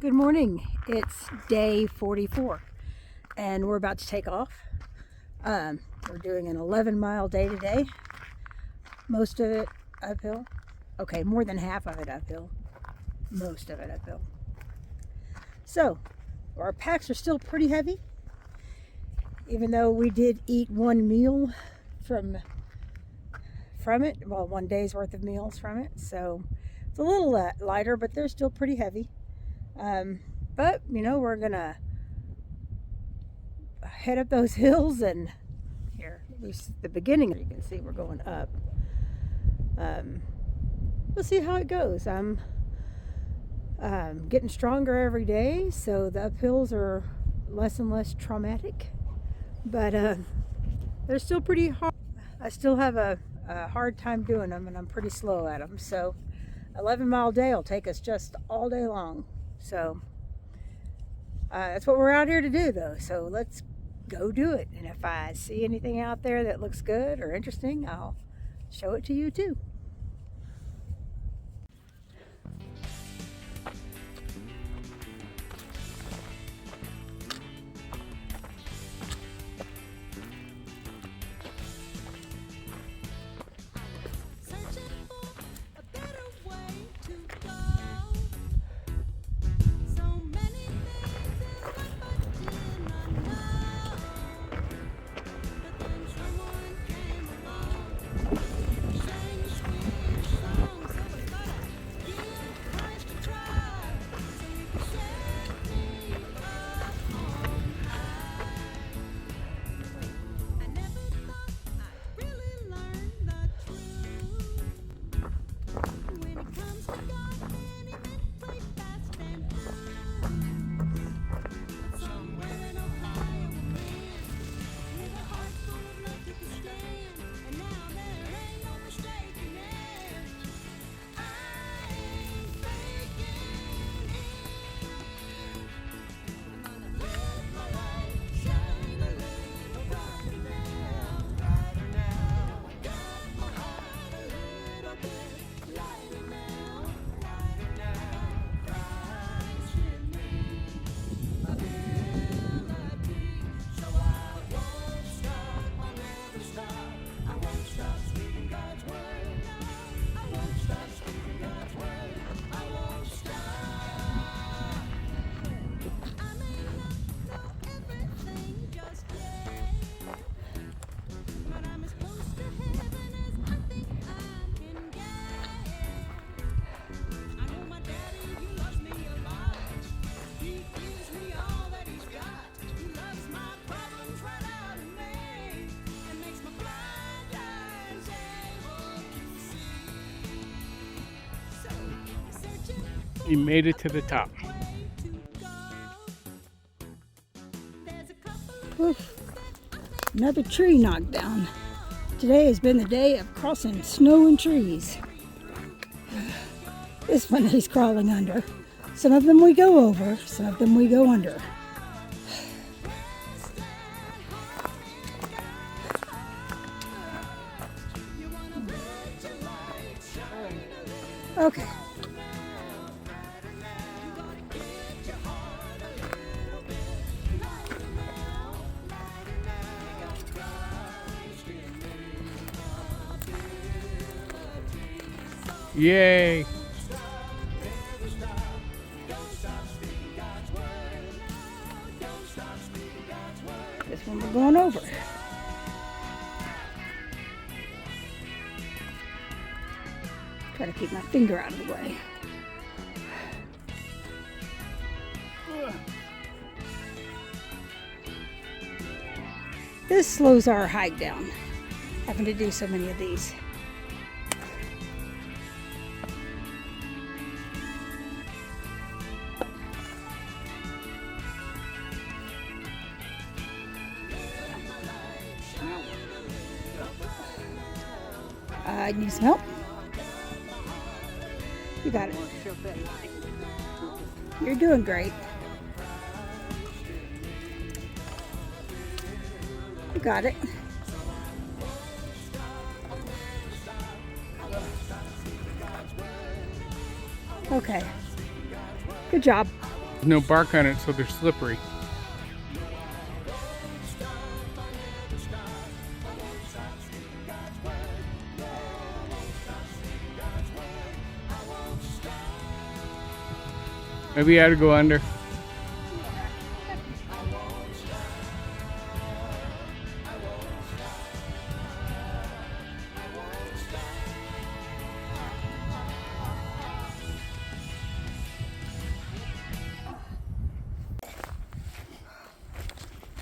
Good morning. It's day 44 and we're about to take off. We're doing an 11-mile day today. Most of it uphill. Okay, more than half of it uphill. Most of it uphill. So, our packs are still pretty heavy, even though we did eat one meal from it. Well, one day's worth of meals from it. So, it's a little lighter, but they're still pretty heavy. But, you know, we're going to head up those hills, and here, at least the beginning, you can see we're going up. We'll see how it goes. I'm getting stronger every day, so the uphills are less and less traumatic, but they're still pretty hard. I still have a hard time doing them, and I'm pretty slow at them. So 11-mile day will take us just all day long. So that's what we're out here to do, though. So let's go do it. And if I see anything out there that looks good or interesting, I'll show it to you too. You made it to the top. Oof. Another tree knocked down. Today has been the day of crossing snow and trees. This one he's crawling under. Some of them we go over, some of them we go under. Okay. Yay! This one we're going over. Try to keep my finger out of the way. This slows our hike down, having to do so many of these. I need some help. You got it. You're doing great. You got it. Okay. Good job. There's no bark on it, so they're slippery. Maybe you had to go under.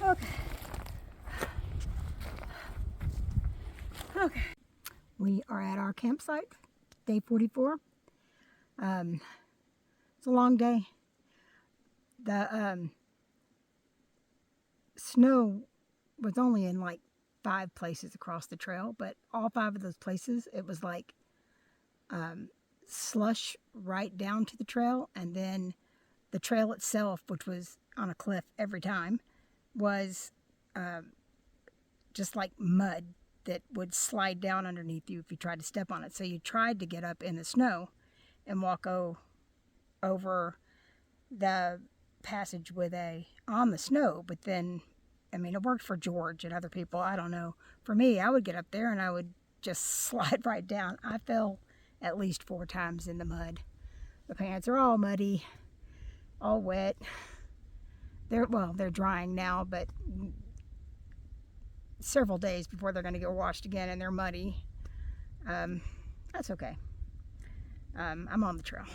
Okay. Okay. We are at our campsite, day 44. It's a long day. The snow was only in like 5 places across the trail, but all 5 of those places, it was like slush right down to the trail, and then the trail itself, which was on a cliff every time, was just like mud that would slide down underneath you if you tried to step on it. So you tried to get up in the snow and walk over the passage on the snow, but then, I mean, it worked for George and other people. I don't know. For me, I would get up there and I would just slide right down. I fell at least 4 times in the mud. The pants are all muddy, all wet. They're drying now, but several days before they're going to get washed again, and they're muddy. That's okay. I'm on the trail,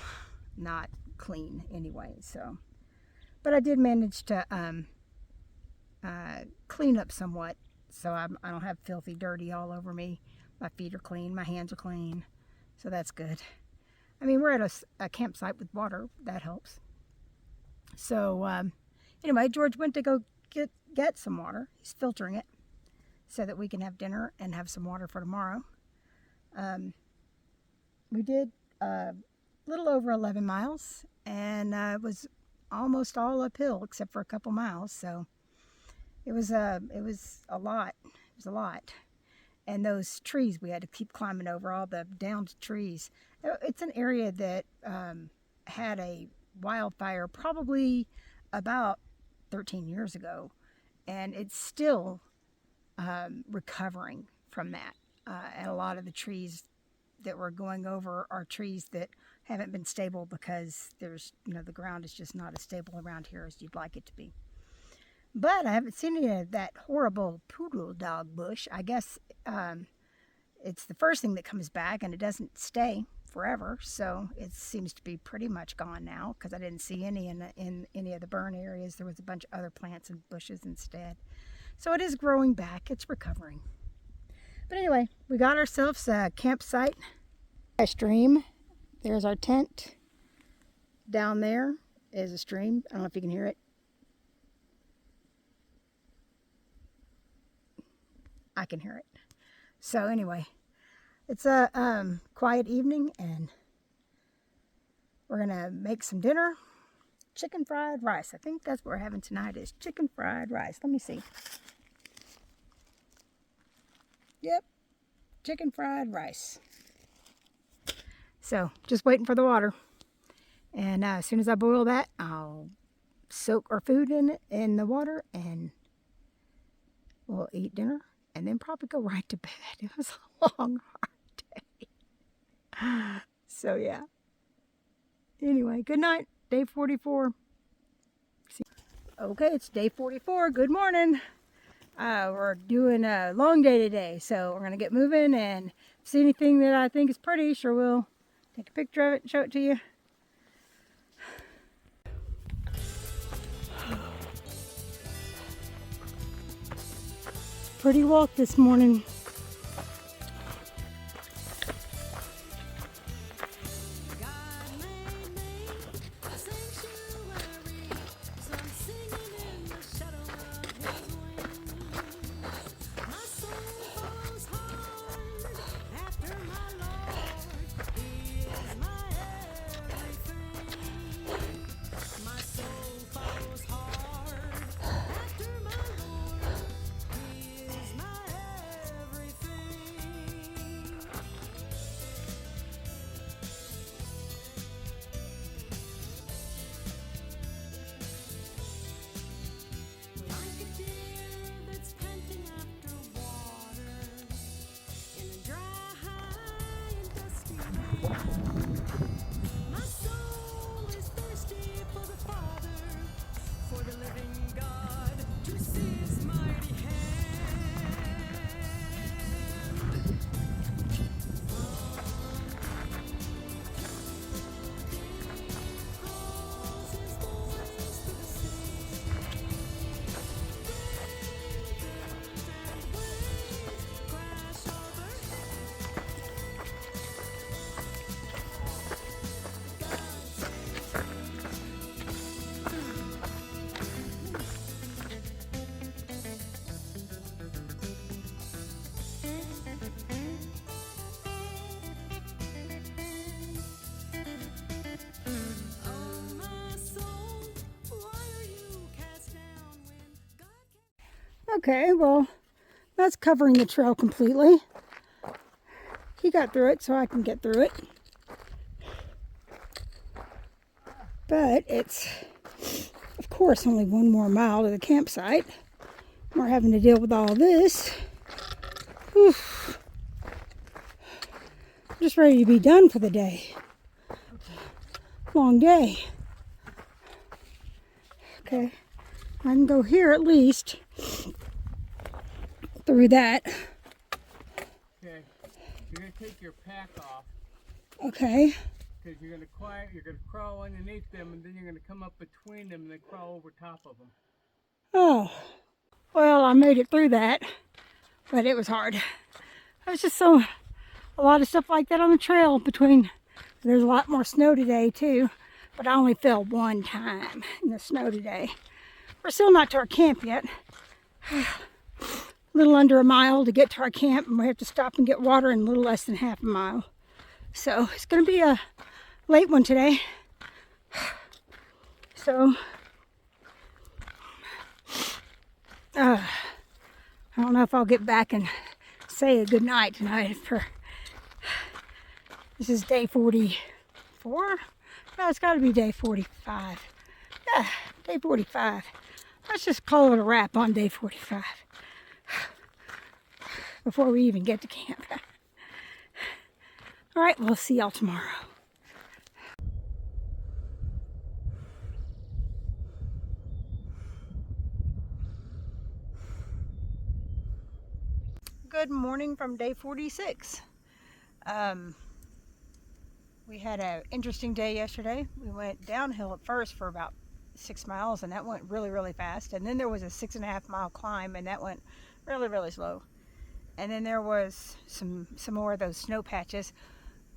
not clean anyway. So, but I did manage to clean up somewhat, so I don't have filthy, dirty all over me. My feet are clean, my hands are clean, so that's good. I mean, we're at a campsite with water. That helps. So anyway, George went to go get some water. He's filtering it so that we can have dinner and have some water for tomorrow. We did a little over 11 miles, and it was almost all uphill except for a couple miles. So it was a lot. It was a lot. And those trees we had to keep climbing over, all the downed trees. It's an area that had a wildfire probably about 13 years ago, and it's still recovering from that. And a lot of the trees that we're going over are trees that haven't been stable because there's, the ground is just not as stable around here as you'd like it to be. But I haven't seen any of that horrible poodle dog bush. I guess it's the first thing that comes back, and it doesn't stay forever. So it seems to be pretty much gone now, because I didn't see any in any of the burn areas. There was a bunch of other plants and bushes instead. So it is growing back. It's recovering. But anyway, we got ourselves a campsite. A stream. There's our tent. Down there is a stream. I don't know if you can hear it. I can hear it. So anyway, it's a quiet evening, and we're gonna make some dinner. Chicken fried rice. I think that's what we're having tonight, is chicken fried rice. Let me see. Yep, chicken fried rice. So just waiting for the water, and as soon as I boil that, I'll soak our food in the water, and we'll eat dinner, and then probably go right to bed. It was a long, hard day. So yeah. Anyway, good night. Day 44. Okay, it's day 44. Good morning. We're doing a long day today, so we're going to get moving, and see anything that I think is pretty, sure we'll take a picture of it and show it to you. Pretty walk this morning. Okay, well, that's covering the trail completely. He got through it, so I can get through it. But it's, of course, only 1 more mile to the campsite. We're having to deal with all this. Whew. I'm just ready to be done for the day. Long day. Okay, I can go here at least. Through that. Okay, you're gonna take your pack off. Okay. Because you're gonna crawl underneath them, and then you're gonna come up between them and then crawl over top of them. Oh, well, I made it through that, but it was hard. There's just a lot of stuff like that on the trail between. There's a lot more snow today too, but I only fell 1 time in the snow today. We're still not to our camp yet. A little under a mile to get to our camp, and we have to stop and get water in a little less than half a mile. So it's going to be a late one today. So I don't know if I'll get back and say a good night tonight. This is day 44. No, it's got to be day 45. Yeah, day 45. Let's just call it a wrap on day 45 before we even get to camp. All right, we'll see y'all tomorrow. Good morning from day 46. We had an interesting day yesterday. We went downhill at first for about 6 miles, and that went really, really fast. And then there was a 6.5 mile climb, and that went really, really slow. And then there was some more of those snow patches.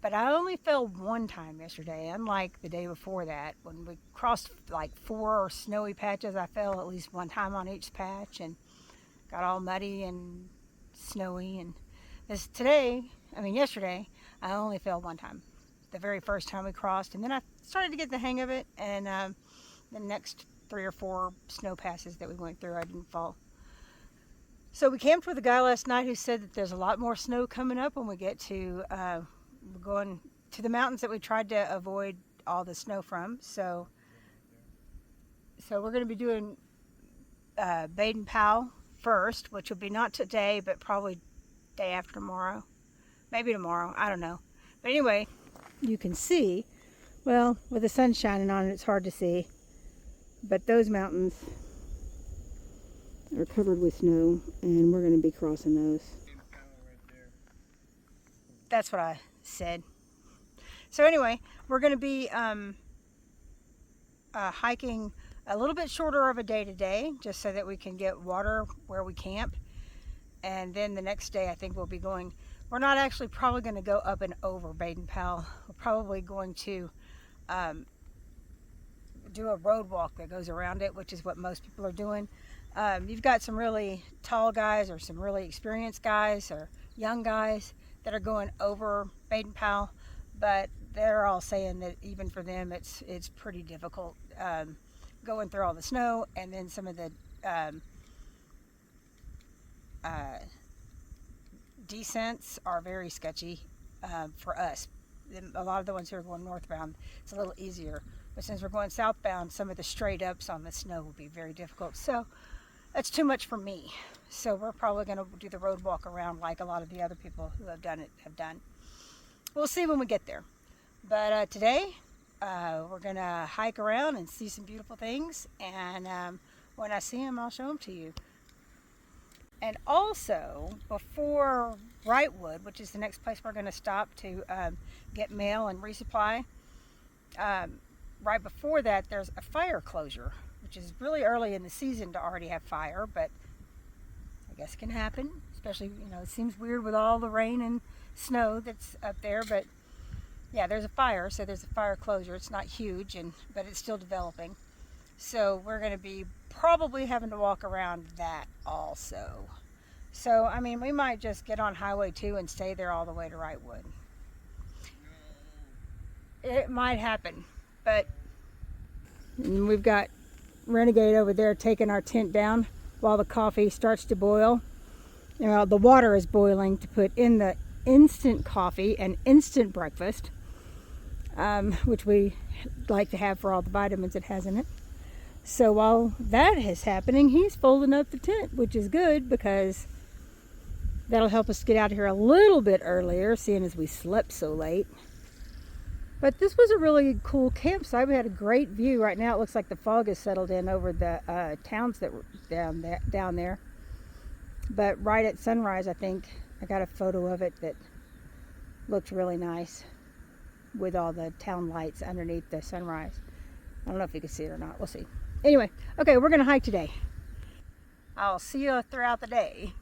But I only fell 1 time yesterday, unlike the day before that. When we crossed like 4 snowy patches, I fell at least 1 time on each patch and got all muddy and snowy. And yesterday, I only fell 1 time. The very first time we crossed, and then I started to get the hang of it, and the next 3 or 4 snow passes that we went through, I didn't fall. So we camped with a guy last night who said that there's a lot more snow coming up when we get to going to the mountains that we tried to avoid all the snow from. So we're going to be doing Baden Powell first, which will be not today, but probably day after tomorrow. Maybe tomorrow, I don't know. But anyway, you can see, well, with the sun shining on it, it's hard to see. But those mountains are covered with snow, and we're going to be crossing those. That's what I said. So anyway, we're going to be hiking a little bit shorter of a day today, just so that we can get water where we camp. And then the next day, I think we'll be going. We're not actually probably going to go up and over Baden Powell. We're probably going to do a road walk that goes around it, which is what most people are doing. You've got some really tall guys or some really experienced guys or young guys that are going over Baden Powell, but they're all saying that even for them it's pretty difficult going through all the snow, and then some of the descents are very sketchy for us. A lot of the ones who are going northbound, it's a little easier, but since we're going southbound, some of the straight ups on the snow will be very difficult. So that's too much for me. So we're probably going to do the road walk around like a lot of the other people who have done it have done. We'll see when we get there. But today, we're going to hike around and see some beautiful things. And when I see them, I'll show them to you. And also, before Wrightwood, which is the next place we're going to stop to get mail and resupply, right before that, there's a fire closure, which is really early in the season to already have fire, but I guess it can happen, especially, it seems weird with all the rain and snow that's up there, but yeah, there's a fire, so there's a fire closure. It's not huge, but it's still developing. So we're going to be probably having to walk around that also. So, we might just get on Highway 2 and stay there all the way to Wrightwood. It might happen, but we've got Renegade over there taking our tent down. while the coffee starts to boil. You know, the water is boiling to put in the instant coffee and instant breakfast, which we like to have for all the vitamins it has in it. So while that is happening, he's folding up the tent, which is good because that'll help us get out of here a little bit earlier, seeing as we slept so late. But this was a really cool campsite. We had a great view. Right now it looks like the fog has settled in over the towns that were down there. But right at sunrise, I think, I got a photo of it that looked really nice with all the town lights underneath the sunrise. I don't know if you can see it or not. We'll see. Anyway, okay, we're going to hike today. I'll see you throughout the day.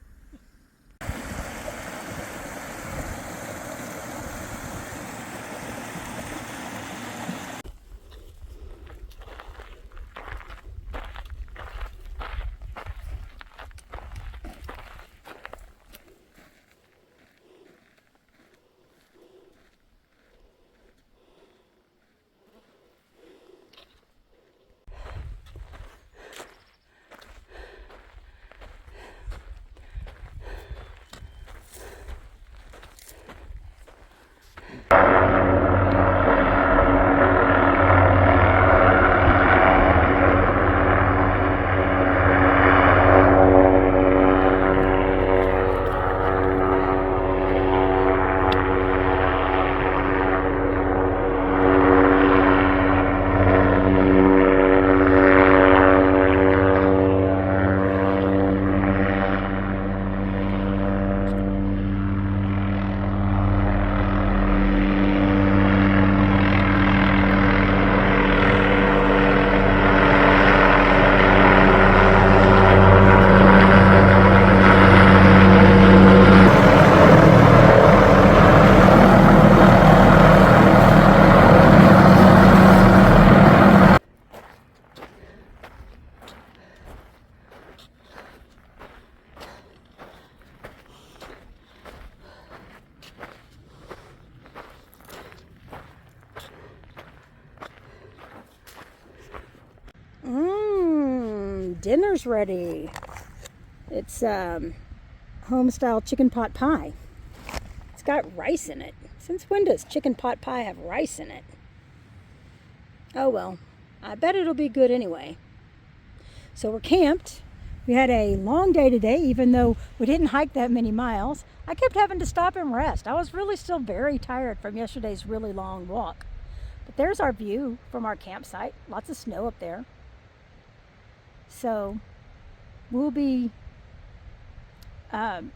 Dinner's ready. It's home style chicken pot pie. It's got rice in it. Since when does chicken pot pie have rice in it? Oh well, I bet it'll be good anyway. So we're camped. We had a long day today, even though we didn't hike that many miles. I kept having to stop and rest. I was really still very tired from yesterday's really long walk. But there's our view from our campsite. Lots of snow up there. So we'll be hiking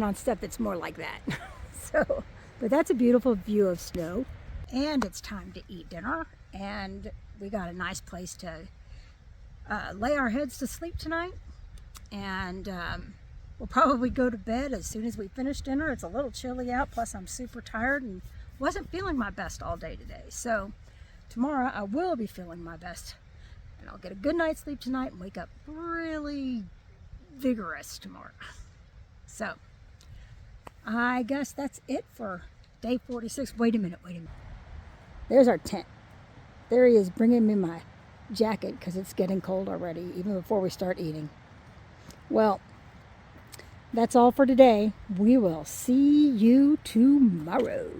on stuff that's more like that. But that's a beautiful view of snow. And it's time to eat dinner. And we got a nice place to lay our heads to sleep tonight. And we'll probably go to bed as soon as we finish dinner. It's a little chilly out, plus I'm super tired and wasn't feeling my best all day today. So tomorrow I will be feeling my best. And I'll get a good night's sleep tonight and wake up really vigorous tomorrow. So I guess that's it for day 46. Wait a minute. There's our tent. There he is bringing me my jacket because it's getting cold already, even before we start eating. Well, that's all for today. We will see you tomorrow.